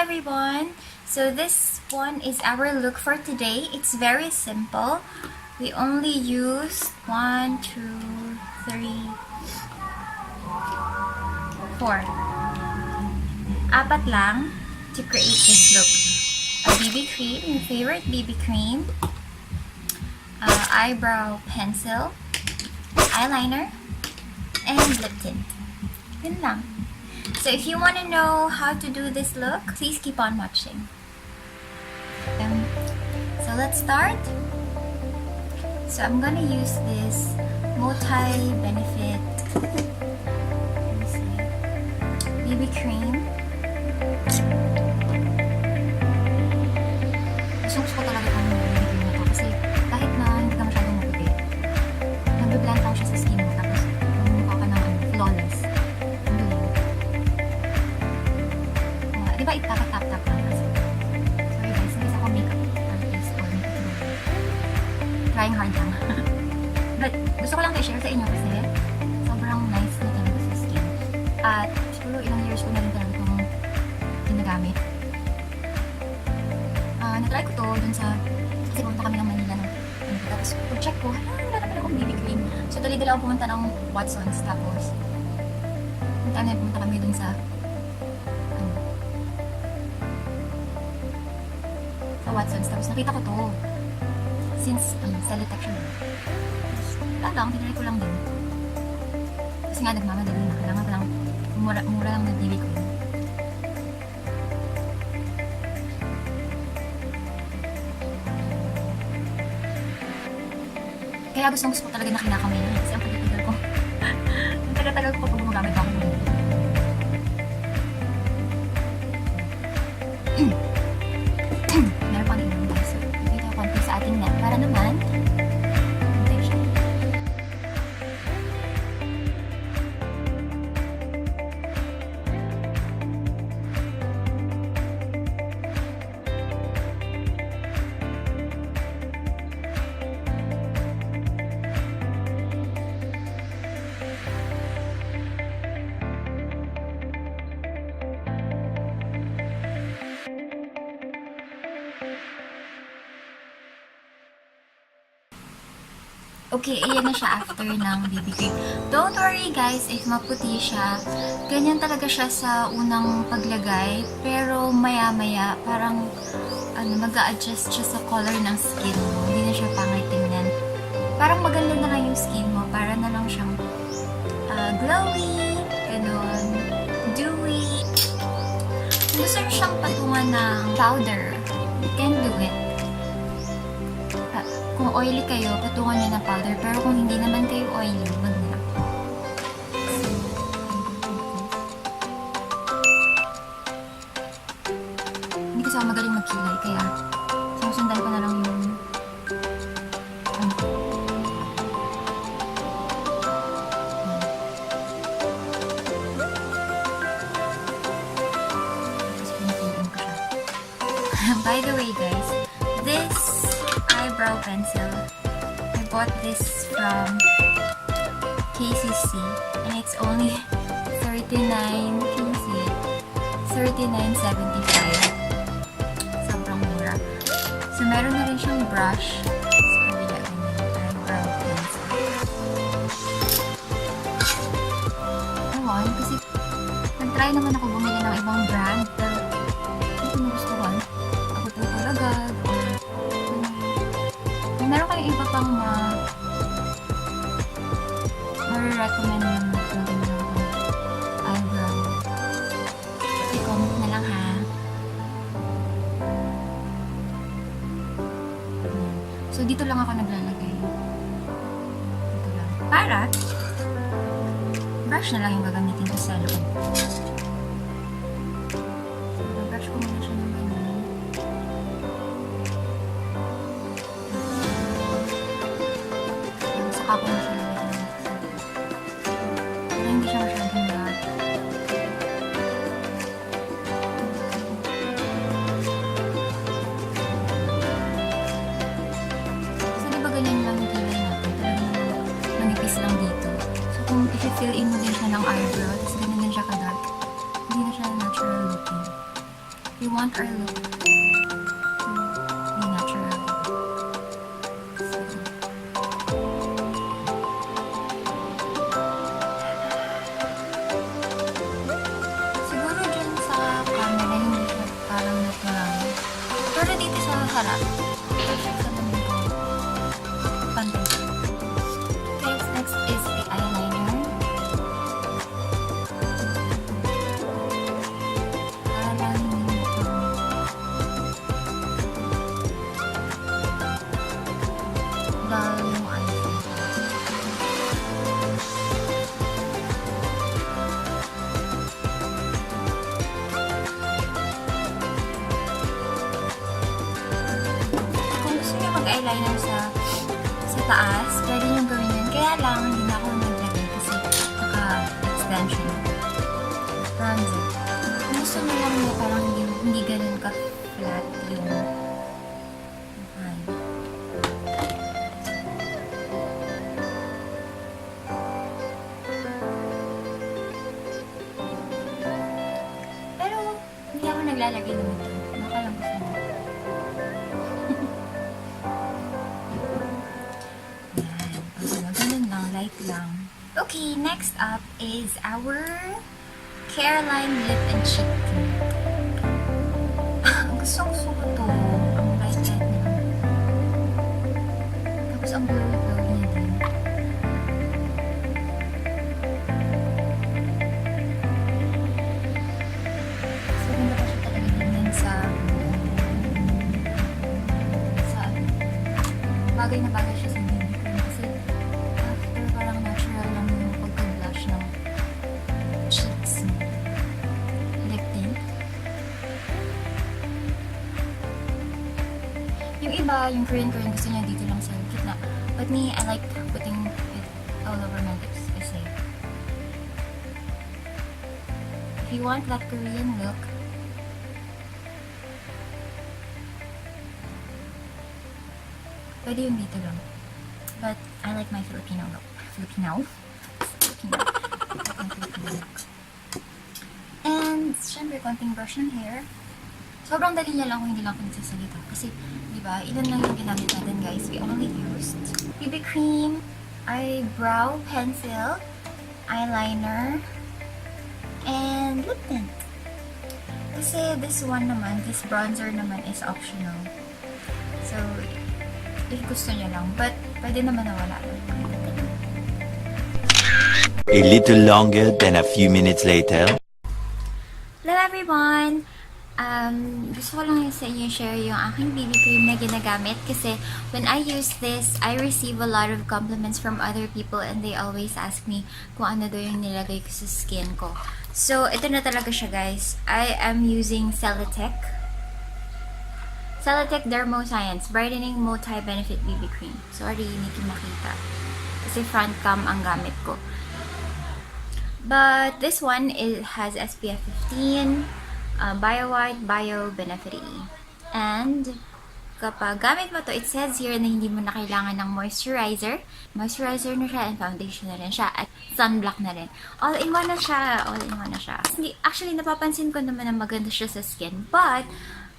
everyone! So this one is our look for today. It's very simple. We only use 1, 2, 3, 4. Apat lang to create this look. A BB cream, your favorite BB cream, eyebrow pencil, eyeliner, and lip tint. Yun lang. So if you want to know how to do this look, please keep on watching. So let's start. So I'm gonna use this multi-benefit BB cream. Gusto ko talaga itong BB cream na to kasi kahit na hindi ka masyadong maputi, nag-blend lang siya sa skin mo tapos mukha ka ng flawless. Diba itap-tap-tap lang kasi. Sorry guys, hindi ako makeup artist or makeup artist. Trying hard lang. But gusto ko lang i-share sa inyo kasi sobrang nice na talaga sa skin. At siguro ilang years ko na rin talaga itong ginagamit. Na-try ko to dun sa, kasi pumunta kami ng Manila ng tapos check ko, wala na pala akong BB cream. So dali-dala ako pumunta ng Watson's tapos pumunta kami dun sa Watson's. Tapos nakita ko to. Since cell detection. Wala lang, tinry ko lang din. Kasi nga nagmamadali na. Kailangan ko lang, mura lang ng BB ko. Kaya gusto ko talaga na kinakamay na. Kasi ang pagkatagal ko. Ang tagal-tagal ko pag gumagamit ako ng sa ating net para naman hintay siya. Okay, ayan na siya after ng BB cream. Don't worry guys if maputi siya. Ganyan talaga siya sa unang paglagay. Pero maya-maya, parang mag-a-adjust siya sa color ng skin mo. Hindi na siya pangit tingnan. Parang maganda na lang yung skin mo. Para na lang siyang glowy, ganun, dewy. Gusto nyo siyang patungan ng powder. You can do it. Kung oily kayo, patungan nyo ng powder. Pero kung hindi naman kayo oily, wag na. Hindi kasi ako magaling magkilay, kaya susundan ko na lang yung By the way guys, this eyebrow pencil, I bought this from KCC and it's only $39, can you see it? $39.75. Sobrang mura. So meron na rin siyang brush sa kabila ng eyebrow pencil. Ewan, kasi nag-try naman ako bumili ng ibang brand pero hindi ko nagustuhan. Ako po talaga. Meron kayong iba pang ma-recommend yung eyebrow. I-comment na lang ha. So, dito lang ako naglalagay. Dito lang. Para, brush na lang yung gagamitin ko sa loob. Brush ko muna siya ng ganyan. Ako na siya nalagyan. Pero hindi siya masyadong lahat. Kasi diba ganyan lang yung kilay natin? Talagang manipis lang dito. So kung i-fill in mo din siya ng eyebrow, tapos ganyan din siya ka-dark, hindi na siya natural looking. We want our look to be natural. Siguro dyan sa camera, hindi siya parang natural. Pero dito sa harap, sa domingo, pantay siya. Okay, next is the eyeliner. Para lang hindi dull yung eyeliner. Kung gusto niyo mag-eyeliner sa taas, pwede niyo gawin yun. Kaya lang, hindi na ako naglagay kasi naka-extension. Bronzer. Kung gusto niyo lang mo parang hindi ganun ka-flat yung eye. Pero, hindi ako naglalagay ng ito. Baka lang gusto mo. Ganun lang, light lang. Okay, next up is our Caroline Lip and Cheek Tint. Gusto ko to. Ang light niya. Tapos ang glowy niya din. So, ganda pa siya talaga din sa bagay na bagay siya sa baby cream kasi after parang natural lang yung pagka-blush ng cheeks mo. Lip tint. Yung iba, yung Korean gusto niya dito lang sa gitna. But me, I like putting it all over my lips kasi if you want that Korean look, pwede yung dito lang. But I like my Filipino look. Filipino look. And, syempre, konting brush ng hair. Sobrang dali niya lang kung hindi lang ako nagsasalita. Kasi, di ba, ilan lang yung ginamit natin, guys. We only used BB cream, eyebrow pencil, eyeliner, and lip tint. Kasi this one naman, this bronzer naman is optional. So, if gusto niya lang. But, pwede naman na wala. A little longer than a few minutes later. Hello everyone! Gusto ko lang sa inyo share yung aking BB cream na ginagamit kasi when I use this, I receive a lot of compliments from other people and they always ask me kung ano daw yung nilagay ko sa skin ko. So, ito na talaga siya, guys. I am using Celatec Dermoscience Brightening Multi-Benefit BB Cream. Sorry, hindi ko makita. Kasi front cam ang gamit ko. But this one has SPF 15, Bio White, Bio Benefit E. And kapag gamit mo to, it says here na hindi mo na kailangan ng moisturizer. Moisturizer na siya and foundation na rin siya at sunblock na rin. All-in-one na siya. All-in-one na siya. Actually, napapansin ko naman na maganda siya sa skin. But,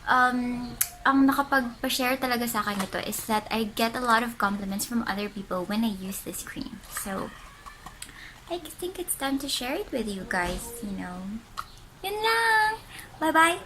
ang nakapag-share talaga sa akin ito is that I get a lot of compliments from other people when I use this cream. So, I think it's time to share it with you guys, you know. Yun lang! Bye-bye!